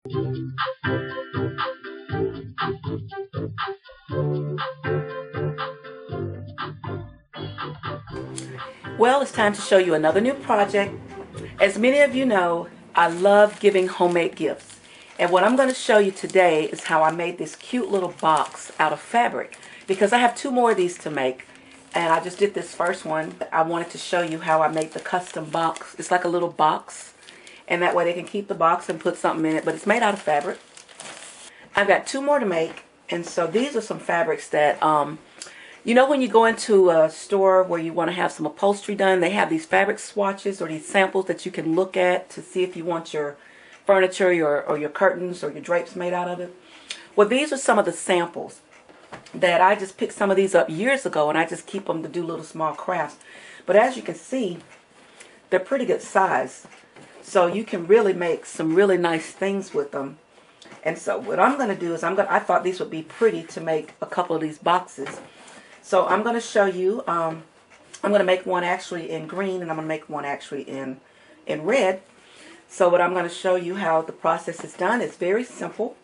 Well, it's time to show you another new project. As many of you know, I love giving homemade gifts. And what I'm going to show you today is how I made this cute little box out of fabric. Because I have two more of these to make. And I just did this first one. I wanted to show you how I made the custom box. It's like a little box. And that way they can keep the box and put something in it. But it's made out of fabric. I've got two more to make. And so these are some fabrics that you know, when you go into a store where you want to have some upholstery done, they have these fabric swatches or these samples that you can look at to see if you want your furniture or your curtains or your drapes made out of it. Well, these are some of the samples that I just picked some of these up years ago, and I just keep them to do little small crafts. But as you can see, they're pretty good size. So you can really make some really nice things with them. And so what I'm going to do is I thought these would be pretty to make a couple of these boxes. So I'm going to show you, I'm going to make one actually in green, and I'm going to make one actually in red. So what I'm going to show you how the process is done. It's very simple,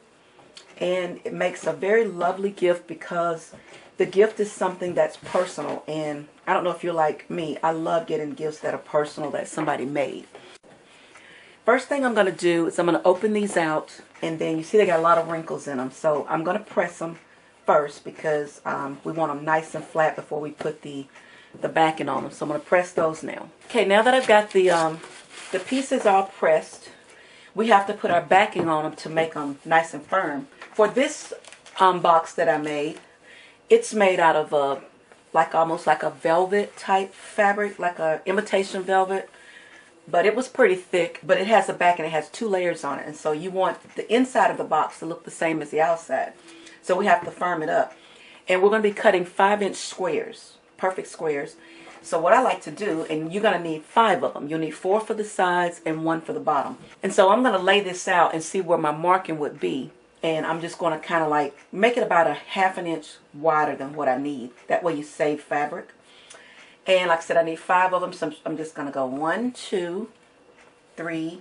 and it makes a very lovely gift because the gift is something that's personal. And I don't know if you're like me, I love getting gifts that are personal, that somebody made. First thing I'm going to do is I'm going to open these out, and then you see they got a lot of wrinkles in them. So I'm going to press them first because we want them nice and flat before we put the backing on them. So I'm going to press those now. Okay, now that I've got the pieces all pressed, we have to put our backing on them to make them nice and firm. For this box that I made, it's made out of almost like a velvet type fabric, like a imitation velvet. But it was pretty thick, but it has a back and it has two layers on it. And so you want the inside of the box to look the same as the outside. So we have to firm it up. And we're going to be cutting 5-inch squares, perfect squares. So what I like to do, and you're going to need 5 of them. You'll need 4 for the sides and 1 for the bottom. And so I'm going to lay this out and see where my marking would be. And I'm just going to kind of like make it about a 1/2 inch wider than what I need. That way you save fabric. And like I said, I need 5 of them. So I'm just going to go 1, 2, 3,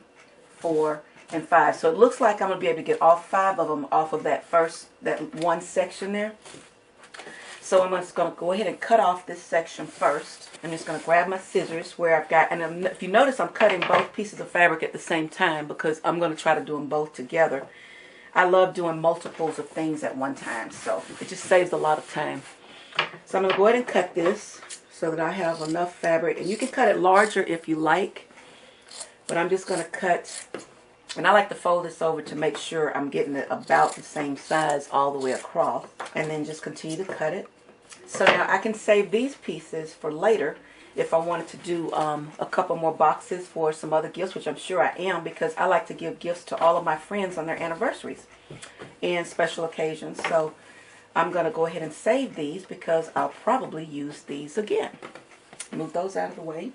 4, and 5. So it looks like I'm going to be able to get all 5 of them off of that one section there. So I'm just going to go ahead and cut off this section first. I'm just going to grab my scissors where I've got, and if you notice, I'm cutting both pieces of fabric at the same time because I'm going to try to do them both together. I love doing multiples of things at one time, so it just saves a lot of time. So I'm going to go ahead and cut this so that I have enough fabric. And you can cut it larger if you like, but I'm just going to cut, and I like to fold this over to make sure I'm getting it about the same size all the way across, and then just continue to cut it. So now I can save these pieces for later if I wanted to do a couple more boxes for some other gifts, which I'm sure I am, because I like to give gifts to all of my friends on their anniversaries and special occasions. So I'm going to go ahead and save these because I'll probably use these again. Move those out of the way.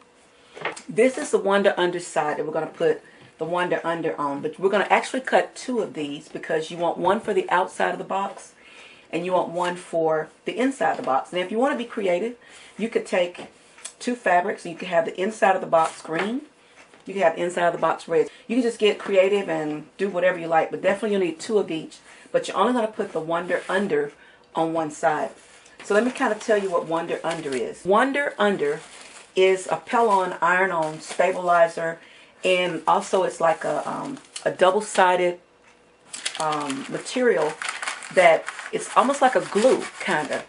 This is the Wonder Under side that we're going to put the Wonder Under on. But we're going to actually cut 2 of these because you want one for the outside of the box and you want one for the inside of the box. And if you want to be creative, you could take 2 fabrics and you could have the inside of the box green. You can have the inside of the box red. You can just get creative and do whatever you like. But definitely you'll need 2 of each. But you're only going to put the Wonder Under on one side. So let me kind of tell you what Wonder Under is. Wonder Under is a Pellon iron-on stabilizer, and also it's like a double-sided material that it's almost like a glue kind of.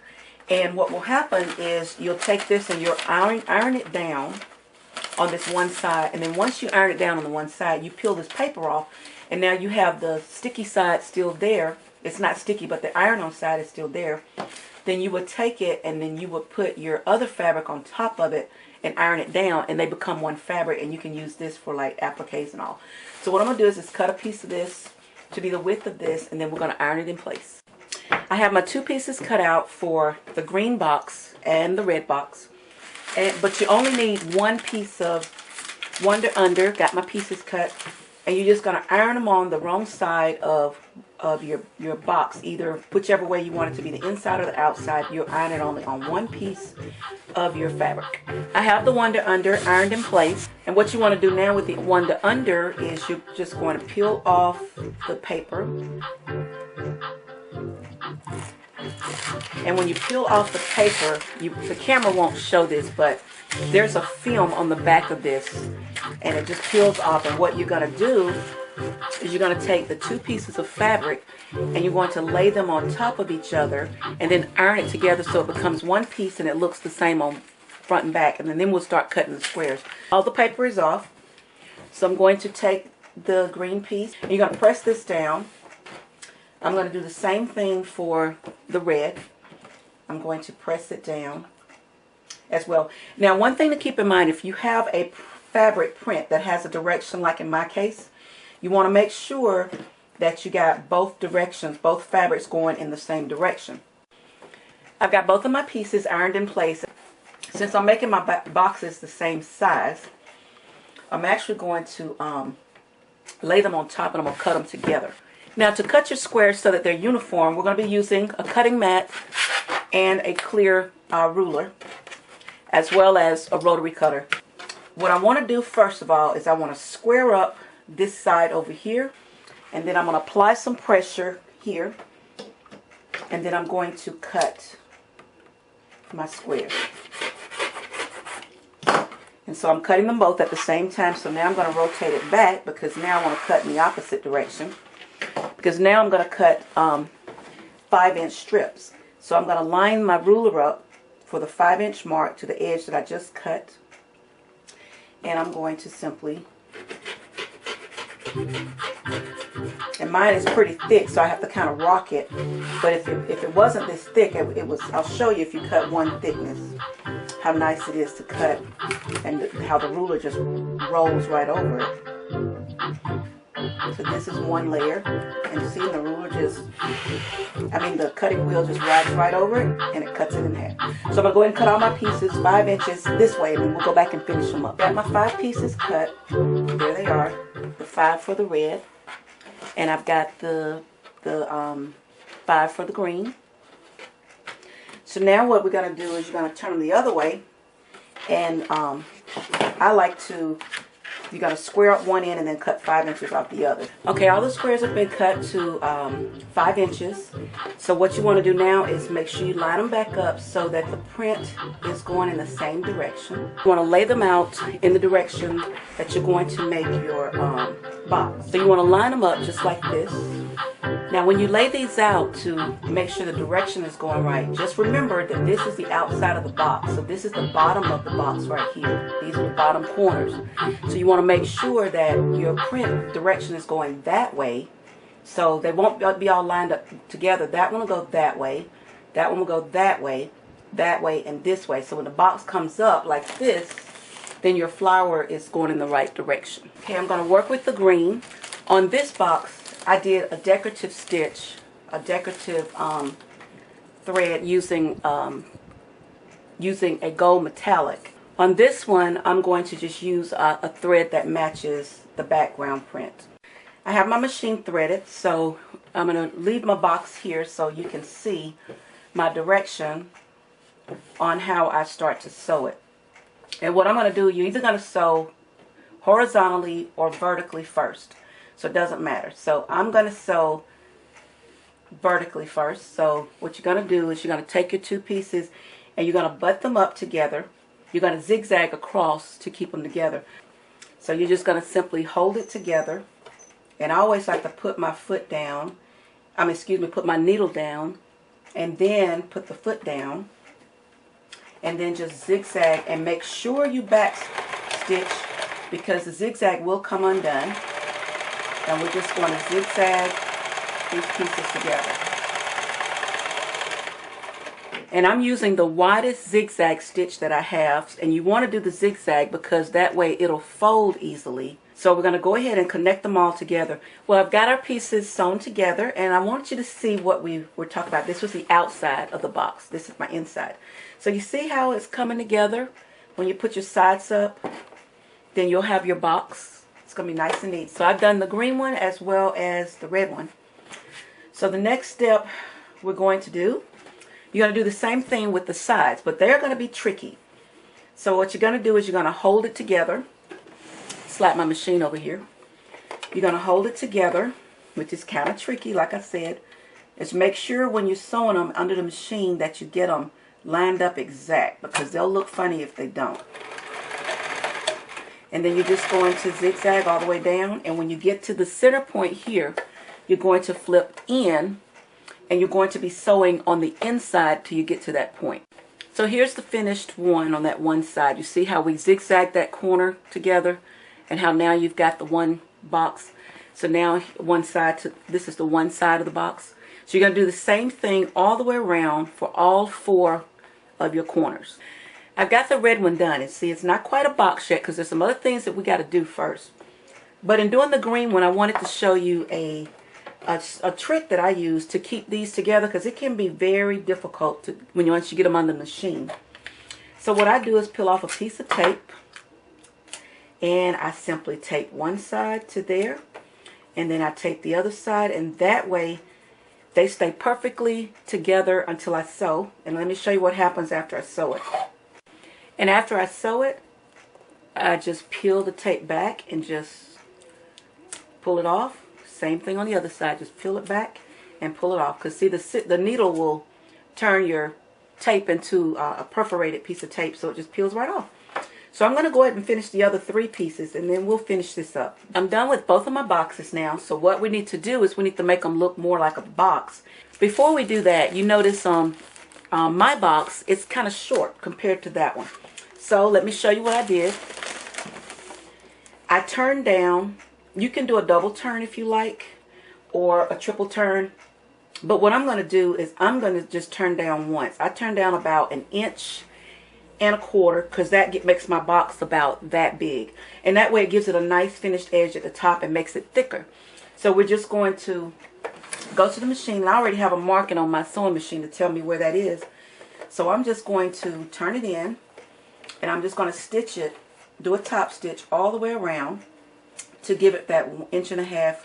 And what will happen is you'll take this and you'll iron it down on this one side, and then once you iron it down on the one side, you peel this paper off, and now you have the sticky side still there. It's not sticky, but the iron-on side is still there. Then you would take it and then you would put your other fabric on top of it and iron it down, and they become one fabric, and you can use this for like appliques and all. So what I'm going to do is cut a piece of this to be the width of this, and then we're going to iron it in place. I have my 2 pieces cut out for the green box and the red box, but you only need 1 piece of Wonder Under. Got my pieces cut, and you're just going to iron them on the wrong side of of your box, either whichever way you want it to be, the inside or the outside. You'll iron it only on one piece of your fabric. I have the Wonder Under ironed in place, and what you want to do now with the Wonder Under is you're just going to peel off the paper. And when you peel off the paper, the camera won't show this, but there's a film on the back of this, and it just peels off. And what you're going to do is you're going to take the two pieces of fabric and you're going to lay them on top of each other and then iron it together so it becomes one piece and it looks the same on front and back. And then we'll start cutting the squares. All the paper is off, so I'm going to take the green piece and you're going to press this down. I'm going to do the same thing for the red. I'm going to press it down as well. Now, one thing to keep in mind, if you have a fabric print that has a direction, like in my case, you want to make sure that you got both directions, both fabrics going in the same direction. I've got both of my pieces ironed in place. Since I'm making my boxes the same size, I'm actually going to lay them on top and I'm going to cut them together. Now, to cut your squares so that they're uniform, we're going to be using a cutting mat and a clear ruler, as well as a rotary cutter. What I want to do first of all is I want to square up this side over here, and then I'm going to apply some pressure here, and then I'm going to cut my squares. And so I'm cutting them both at the same time. So now I'm going to rotate it back, because now I want to cut in the opposite direction, because now I'm going to cut 5-inch strips. So I'm going to line my ruler up for the 5-inch mark to the edge that I just cut, and I'm going to simply, and mine is pretty thick, so I have to kind of rock it. But if it wasn't this thick, it was. I'll show you if you cut one thickness how nice it is to cut, and how the ruler just rolls right over it. So this is one layer, and you see the ruler just, the cutting wheel just rides right over it, and it cuts it in half. So I'm going to go ahead and cut all my pieces 5 inches this way, and then we'll go back and finish them up. Got my 5 pieces cut. There they are, the 5 for the red, and I've got the 5 for the green. So now what we're going to do is you're going to turn them the other way, and I like to, you got to square up one end and then cut 5 inches off the other. Okay, all the squares have been cut to 5 inches. So what you want to do now is make sure you line them back up so that the print is going in the same direction. You want to lay them out in the direction that you're going to make your box. So you want to line them up just like this. Now when you lay these out, to make sure the direction is going right, just remember that this is the outside of the box. So this is the bottom of the box right here. These are the bottom corners. So you want to make sure that your print direction is going that way, so they won't be all lined up together. That one will go that way, that one will go that way, and this way. So when the box comes up like this, then your flower is going in the right direction. Okay, I'm going to work with the green. On this box, I did a decorative stitch, a decorative thread using a gold metallic. On this one, I'm going to just use a thread that matches the background print. I have my machine threaded, so I'm going to leave my box here so you can see my direction on how I start to sew it. And what I'm going to do, you're either going to sew horizontally or vertically first. So it doesn't matter. So I'm going to sew vertically first. So what you're going to do is you're going to take your 2 pieces and you're going to butt them up together. You're going to zigzag across to keep them together. So you're just going to simply hold it together. And I always like to put my foot down, put my needle down, and then put the foot down, and then just zigzag, and make sure you back stitch, because the zigzag will come undone. And we're just going to zigzag these pieces together. And I'm using the widest zigzag stitch that I have, and you want to do the zigzag because that way it'll fold easily. So we're going to go ahead and connect them all together. Well, I've got our pieces sewn together, and I want you to see what we were talking about. This was the outside of the box. This is my inside. So you see how it's coming together? When you put your sides up, then you'll have your box. It's going to be nice and neat. So I've done the green one as well as the red one. So the next step we're going to do, you're going to do the same thing with the sides, but they're going to be tricky. So what you're going to do is you're going to hold it together. Slap my machine over here. You're going to hold it together, which is kind of tricky, like I said. Is make sure when you're sewing them under the machine that you get them lined up exact, because they'll look funny if they don't. And then you're just going to zigzag all the way down, and when you get to the center point here, you're going to flip in, and you're going to be sewing on the inside till you get to that point. So here's the finished one on that one side. You see how we zigzagged that corner together, and how now you've got the one box. So now one side to, this is the one side of the box. So you're going to do the same thing all the way around for all 4 of your corners. I've got the red one done, and see, it's not quite a box yet because there's some other things that we got to do first. But in doing the green one, I wanted to show you a trick that I use to keep these together, because it can be very difficult to, once you get them on the machine. So what I do is peel off a piece of tape, and I simply tape one side to there, and then I tape the other side, and that way they stay perfectly together until I sew. And let me show you what happens after I sew it. And after I sew it, I just peel the tape back and just pull it off. Same thing on the other side. Just peel it back and pull it off. Because see, the needle will turn your tape into a perforated piece of tape, so it just peels right off. So I'm going to go ahead and finish the other 3 pieces, and then we'll finish this up. I'm done with both of my boxes now, so what we need to do is we need to make them look more like a box. Before we do that, you notice my box, it's kind of short compared to that one. So let me show you what I did. I turned down, you can do a double turn if you like, or a triple turn. But what I'm going to do is I'm going to just turn down once. I turn down about 1.25 inches, because that makes my box about that big. And that way it gives it a nice finished edge at the top and makes it thicker. So we're just going to go to the machine. And I already have a marking on my sewing machine to tell me where that is. So I'm just going to turn it in, and I'm just going to stitch it, do a top stitch all the way around to give it that 1.5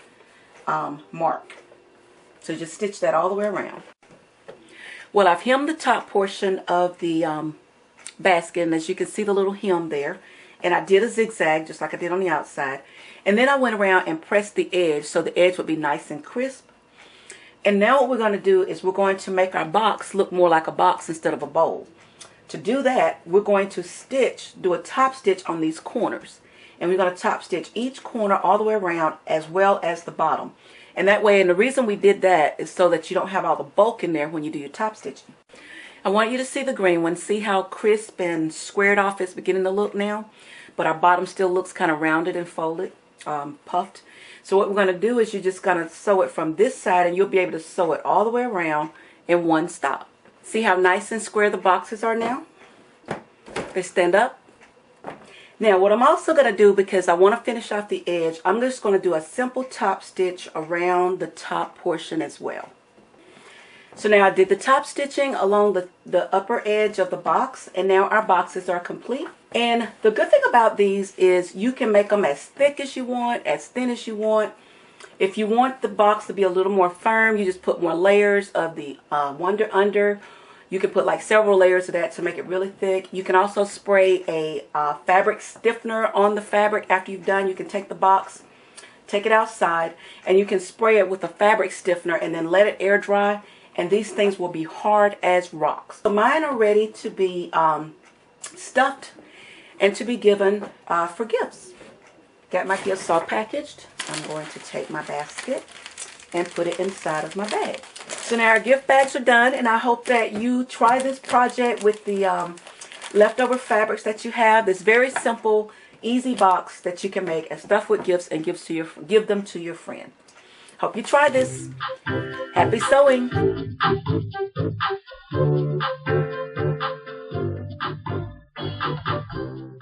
inch mark. So just stitch that all the way around. Well, I've hemmed the top portion of the basket, and as you can see the little hem there, and I did a zigzag just like I did on the outside, and then I went around and pressed the edge so the edge would be nice and crisp. And now what we're going to do is we're going to make our box look more like a box instead of a bowl. To do that, we're going to do a top stitch on these corners, and we're going to top stitch each corner all the way around as well as the bottom. And that way, and the reason we did that is so that you don't have all the bulk in there when you do your top stitching. I want you to see the green one. See how crisp and squared off it's beginning to look now? But our bottom still looks kind of rounded and folded, puffed. So what we're going to do is you're just going to sew it from this side, and you'll be able to sew it all the way around in one stop. See how nice and square the boxes are now? They stand up. Now what I'm also going to do, because I want to finish off the edge, I'm just going to do a simple top stitch around the top portion as well. So now I did the top stitching along the upper edge of the box, and now our boxes are complete. And the good thing about these is you can make them as thick as you want, as thin as you want. If you want the box to be a little more firm, you just put more layers of the Wonder Under. You can put like several layers of that to make it really thick. You can also spray a fabric stiffener on the fabric after you've done. You can take the box, take it outside, and you can spray it with a fabric stiffener and then let it air dry. And these things will be hard as rocks. So mine are ready to be stuffed and to be given for gifts. Got my gifts all packaged. I'm going to take my basket and put it inside of my bag. So now our gift bags are done, and I hope that you try this project with the leftover fabrics that you have. This very simple, easy box that you can make and stuff with gifts and give them to your friend. Hope you try this. Happy sewing!